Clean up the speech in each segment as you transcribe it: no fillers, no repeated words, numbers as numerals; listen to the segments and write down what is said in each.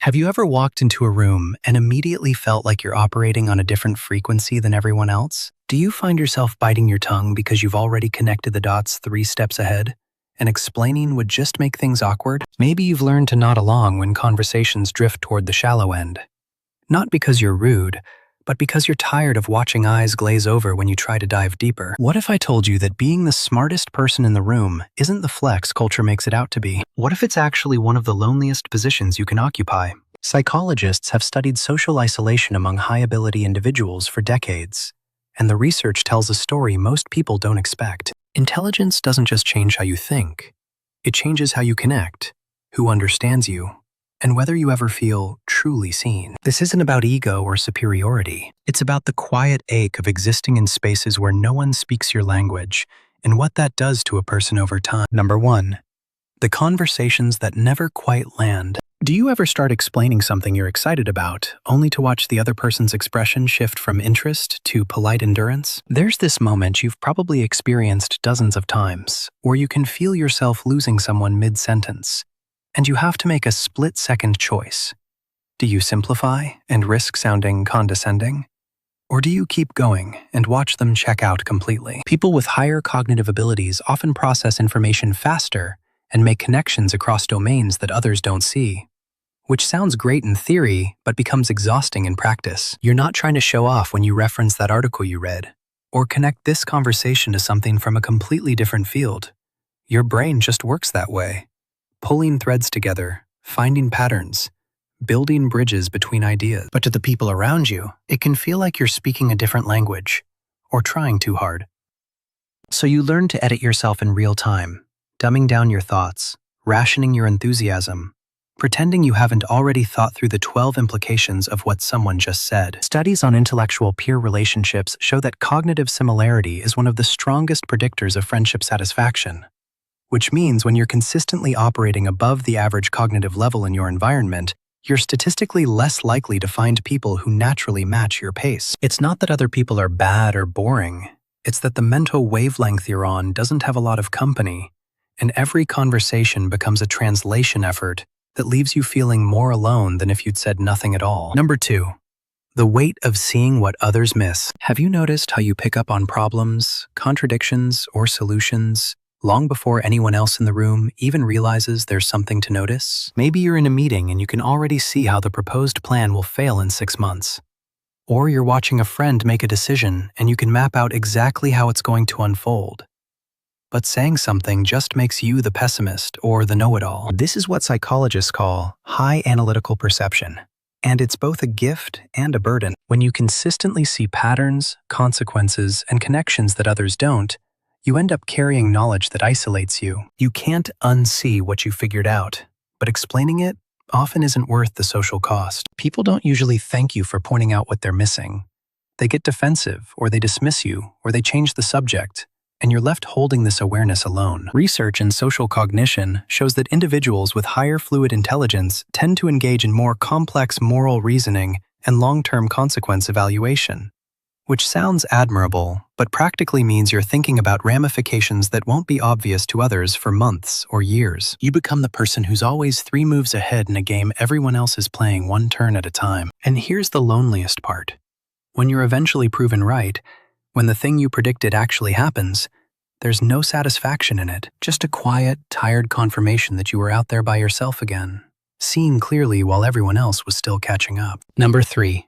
Have you ever walked into a room and immediately felt like you're operating on a different frequency than everyone else? Do you find yourself biting your tongue because you've already connected the dots 3 steps ahead? And explaining would just make things awkward? Maybe you've learned to nod along when conversations drift toward the shallow end. Not because you're rude, but because you're tired of watching eyes glaze over when you try to dive deeper. What if I told you that being the smartest person in the room isn't the flex culture makes it out to be? What if it's actually one of the loneliest positions you can occupy? Psychologists have studied social isolation among high-ability individuals for decades, and the research tells a story most people don't expect. Intelligence doesn't just change how you think, it changes how you connect, who understands you, and whether you ever feel truly seen. This isn't about ego or superiority. It's about the quiet ache of existing in spaces where no one speaks your language and what that does to a person over time. Number 1. The conversations that never quite land. Do you ever start explaining something you're excited about, only to watch the other person's expression shift from interest to polite endurance? There's this moment you've probably experienced dozens of times, where you can feel yourself losing someone mid-sentence, and you have to make a split-second choice. Do you simplify and risk sounding condescending? Or do you keep going and watch them check out completely? People with higher cognitive abilities often process information faster and make connections across domains that others don't see, which sounds great in theory but becomes exhausting in practice. You're not trying to show off when you reference that article you read, or connect this conversation to something from a completely different field. Your brain just works that way, pulling threads together, finding patterns, building bridges between ideas. But to the people around you, it can feel like you're speaking a different language, or trying too hard. So you learn to edit yourself in real time, dumbing down your thoughts, rationing your enthusiasm, pretending you haven't already thought through the 12 implications of what someone just said. Studies on intellectual peer relationships show that cognitive similarity is one of the strongest predictors of friendship satisfaction, which means when you're consistently operating above the average cognitive level in your environment, you're statistically less likely to find people who naturally match your pace. It's not that other people are bad or boring, it's that the mental wavelength you're on doesn't have a lot of company, and every conversation becomes a translation effort that leaves you feeling more alone than if you'd said nothing at all. Number 2. The weight of seeing what others miss. Have you noticed how you pick up on problems, contradictions, or solutions long before anyone else in the room even realizes there's something to notice? Maybe you're in a meeting and you can already see how the proposed plan will fail in 6 months. Or you're watching a friend make a decision and you can map out exactly how it's going to unfold. But saying something just makes you the pessimist or the know-it-all. This is what psychologists call high analytical perception, and it's both a gift and a burden. When you consistently see patterns, consequences, and connections that others don't, you end up carrying knowledge that isolates you. You can't unsee what you figured out, but explaining it often isn't worth the social cost. People don't usually thank you for pointing out what they're missing. They get defensive, or they dismiss you, or they change the subject, and you're left holding this awareness alone. Research in social cognition shows that individuals with higher fluid intelligence tend to engage in more complex moral reasoning and long-term consequence evaluation, which sounds admirable, but practically means you're thinking about ramifications that won't be obvious to others for months or years. You become the person who's always 3 moves ahead in a game everyone else is playing 1 turn at a time. And here's the loneliest part. When you're eventually proven right, when the thing you predicted actually happens, there's no satisfaction in it, just a quiet, tired confirmation that you were out there by yourself again, seeing clearly while everyone else was still catching up. Number 3.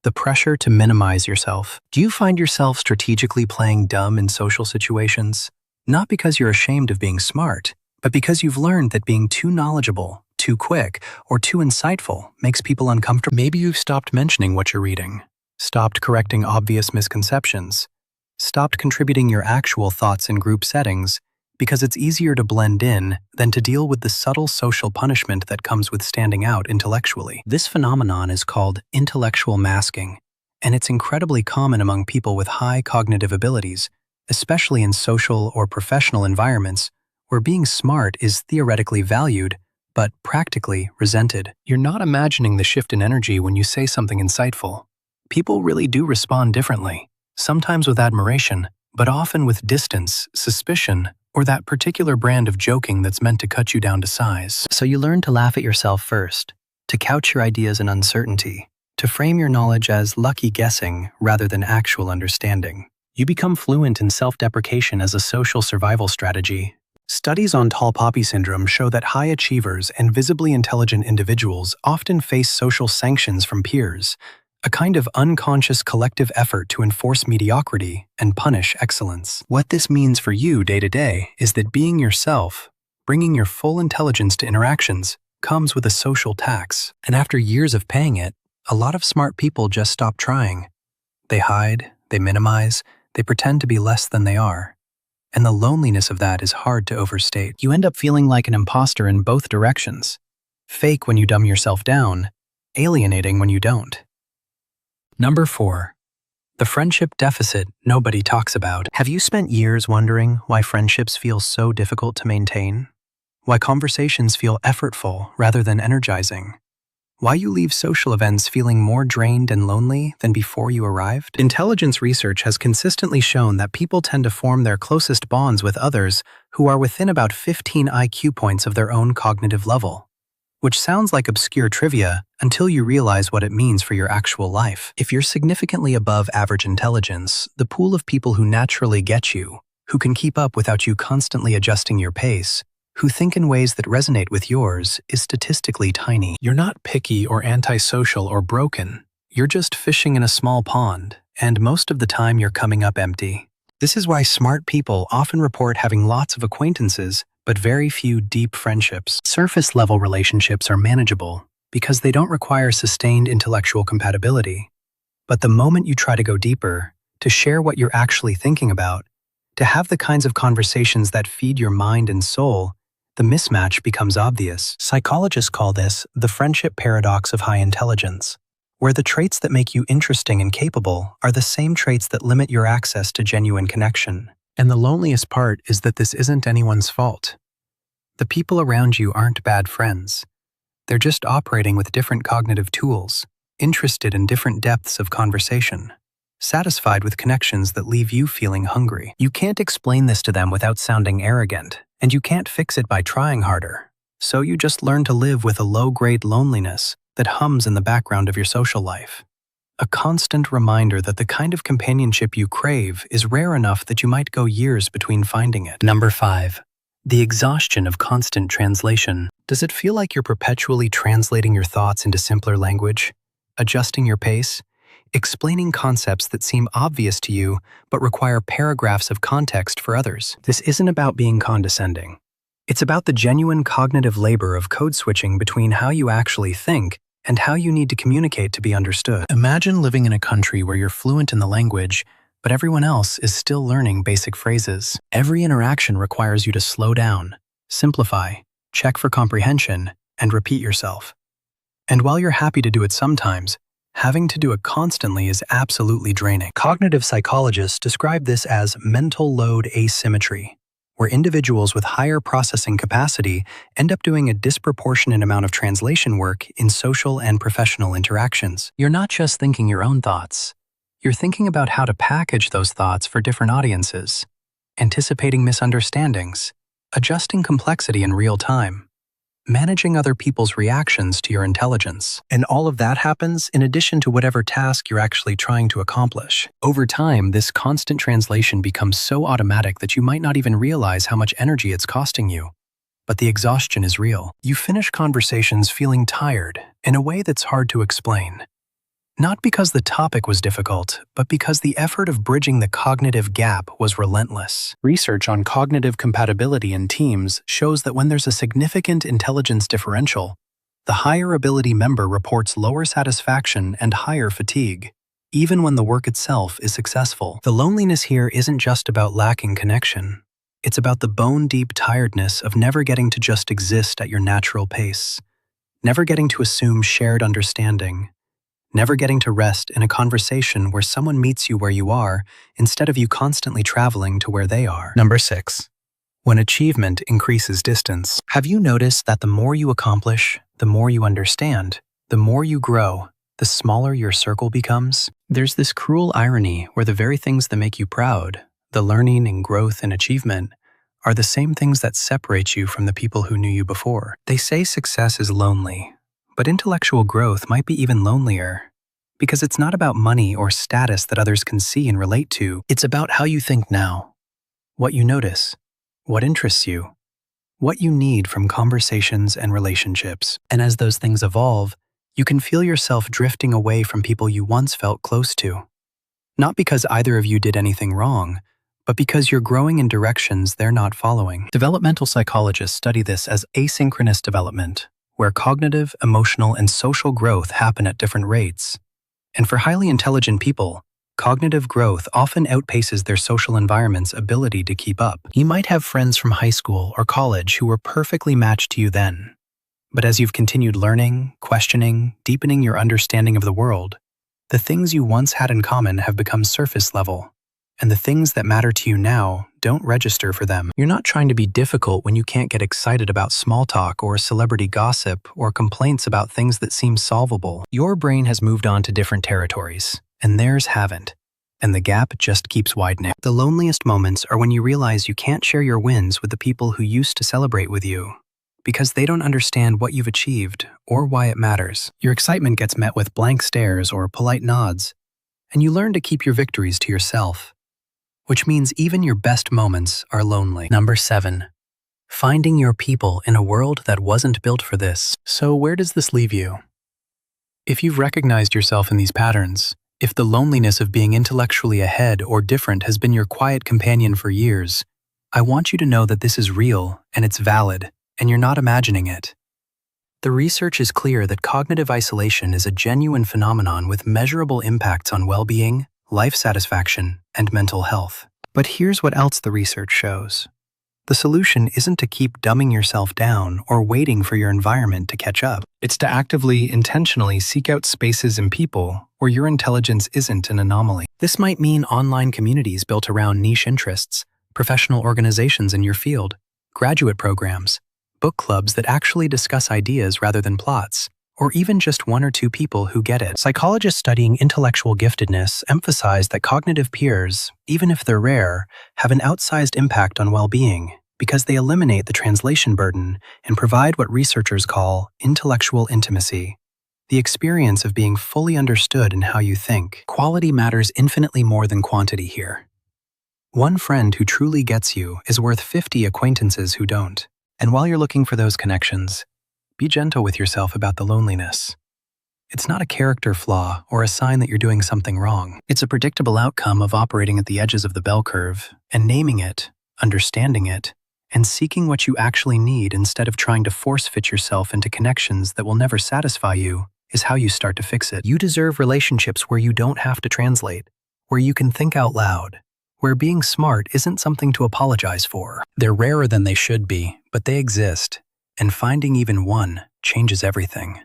The pressure to minimize yourself. Do you find yourself strategically playing dumb in social situations? Not because you're ashamed of being smart, but because you've learned that being too knowledgeable, too quick, or too insightful makes people uncomfortable. Maybe you've stopped mentioning what you're reading, stopped correcting obvious misconceptions, stopped contributing your actual thoughts in group settings because it's easier to blend in than to deal with the subtle social punishment that comes with standing out intellectually. This phenomenon is called intellectual masking, and it's incredibly common among people with high cognitive abilities, especially in social or professional environments where being smart is theoretically valued but practically resented. You're not imagining the shift in energy when you say something insightful. People really do respond differently, sometimes with admiration, but often with distance, suspicion, or that particular brand of joking that's meant to cut you down to size. So you learn to laugh at yourself first, to couch your ideas in uncertainty, to frame your knowledge as lucky guessing rather than actual understanding. You become fluent in self-deprecation as a social survival strategy. Studies on tall poppy syndrome show that high achievers and visibly intelligent individuals often face social sanctions from peers, a kind of unconscious collective effort to enforce mediocrity and punish excellence. What this means for you day to day is that being yourself, bringing your full intelligence to interactions, comes with a social tax. And after years of paying it, a lot of smart people just stop trying. They hide, they minimize, they pretend to be less than they are. And the loneliness of that is hard to overstate. You end up feeling like an imposter in both directions. Fake when you dumb yourself down, alienating when you don't. Number 4. The friendship deficit nobody talks about. Have you spent years wondering why friendships feel so difficult to maintain? Why conversations feel effortful rather than energizing? Why you leave social events feeling more drained and lonely than before you arrived? Intelligence research has consistently shown that people tend to form their closest bonds with others who are within about 15 IQ points of their own cognitive level. Which sounds like obscure trivia until you realize what it means for your actual life. If you're significantly above average intelligence, the pool of people who naturally get you, who can keep up without you constantly adjusting your pace, who think in ways that resonate with yours, is statistically tiny. You're not picky or antisocial or broken. You're just fishing in a small pond, and most of the time you're coming up empty. This is why smart people often report having lots of acquaintances, but very few deep friendships. Surface-level relationships are manageable because they don't require sustained intellectual compatibility. But the moment you try to go deeper, to share what you're actually thinking about, to have the kinds of conversations that feed your mind and soul, the mismatch becomes obvious. Psychologists call this the friendship paradox of high intelligence, where the traits that make you interesting and capable are the same traits that limit your access to genuine connection. And the loneliest part is that this isn't anyone's fault. The people around you aren't bad friends. They're just operating with different cognitive tools, interested in different depths of conversation, satisfied with connections that leave you feeling hungry. You can't explain this to them without sounding arrogant, and you can't fix it by trying harder. So you just learn to live with a low-grade loneliness that hums in the background of your social life. A constant reminder that the kind of companionship you crave is rare enough that you might go years between finding it. Number 5. The exhaustion of constant translation. Does it feel like you're perpetually translating your thoughts into simpler language, adjusting your pace, explaining concepts that seem obvious to you but require paragraphs of context for others? This isn't about being condescending. It's about the genuine cognitive labor of code switching between how you actually think and how you need to communicate to be understood. Imagine living in a country where you're fluent in the language, but everyone else is still learning basic phrases. Every interaction requires you to slow down, simplify, check for comprehension, and repeat yourself. And while you're happy to do it sometimes, having to do it constantly is absolutely draining. Cognitive psychologists describe this as mental load asymmetry, where individuals with higher processing capacity end up doing a disproportionate amount of translation work in social and professional interactions. You're not just thinking your own thoughts. You're thinking about how to package those thoughts for different audiences, anticipating misunderstandings, adjusting complexity in real time, managing other people's reactions to your intelligence. And all of that happens in addition to whatever task you're actually trying to accomplish. Over time, this constant translation becomes so automatic that you might not even realize how much energy it's costing you. But the exhaustion is real. You finish conversations feeling tired in a way that's hard to explain. Not because the topic was difficult, but because the effort of bridging the cognitive gap was relentless. Research on cognitive compatibility in teams shows that when there's a significant intelligence differential, the higher ability member reports lower satisfaction and higher fatigue, even when the work itself is successful. The loneliness here isn't just about lacking connection. It's about the bone-deep tiredness of never getting to just exist at your natural pace, never getting to assume shared understanding, never getting to rest in a conversation where someone meets you where you are instead of you constantly traveling to where they are. Number 6. When achievement increases distance. Have you noticed that the more you accomplish, the more you understand, the more you grow, the smaller your circle becomes? There's this cruel irony where the very things that make you proud, the learning and growth and achievement, are the same things that separate you from the people who knew you before. They say success is lonely, But intellectual growth might be even lonelier, because it's not about money or status that others can see and relate to. It's about how you think now, what you notice, what interests you, what you need from conversations and relationships. And as those things evolve, you can feel yourself drifting away from people you once felt close to. Not because either of you did anything wrong, but because you're growing in directions they're not following. Developmental psychologists study this as asynchronous development, where cognitive, emotional, and social growth happen at different rates. And for highly intelligent people, cognitive growth often outpaces their social environment's ability to keep up. You might have friends from high school or college who were perfectly matched to you then. But as you've continued learning, questioning, deepening your understanding of the world, the things you once had in common have become surface level, and the things that matter to you now don't register for them. You're not trying to be difficult when you can't get excited about small talk or celebrity gossip or complaints about things that seem solvable. Your brain has moved on to different territories, and theirs haven't, and the gap just keeps widening. The loneliest moments are when you realize you can't share your wins with the people who used to celebrate with you, because they don't understand what you've achieved or why it matters. Your excitement gets met with blank stares or polite nods, and you learn to keep your victories to yourself, which means even your best moments are lonely. Number 7. Finding your people in a world that wasn't built for this. So where does this leave you? If you've recognized yourself in these patterns, if the loneliness of being intellectually ahead or different has been your quiet companion for years, I want you to know that this is real and it's valid, and you're not imagining it. The research is clear that cognitive isolation is a genuine phenomenon with measurable impacts on well-being, life satisfaction, and mental health. But here's what else the research shows. The solution isn't to keep dumbing yourself down or waiting for your environment to catch up. It's to actively, intentionally seek out spaces and people where your intelligence isn't an anomaly. This might mean online communities built around niche interests, professional organizations in your field, graduate programs, book clubs that actually discuss ideas rather than plots, or even just one or two people who get it. Psychologists studying intellectual giftedness emphasize that cognitive peers, even if they're rare, have an outsized impact on well-being because they eliminate the translation burden and provide what researchers call intellectual intimacy, the experience of being fully understood in how you think. Quality matters infinitely more than quantity here. One friend who truly gets you is worth 50 acquaintances who don't. And while you're looking for those connections, be gentle with yourself about the loneliness. It's not a character flaw or a sign that you're doing something wrong. It's a predictable outcome of operating at the edges of the bell curve and naming it, understanding it, and seeking what you actually need instead of trying to force-fit yourself into connections that will never satisfy you is how you start to fix it. You deserve relationships where you don't have to translate, where you can think out loud, where being smart isn't something to apologize for. They're rarer than they should be, but they exist, and finding even one changes everything.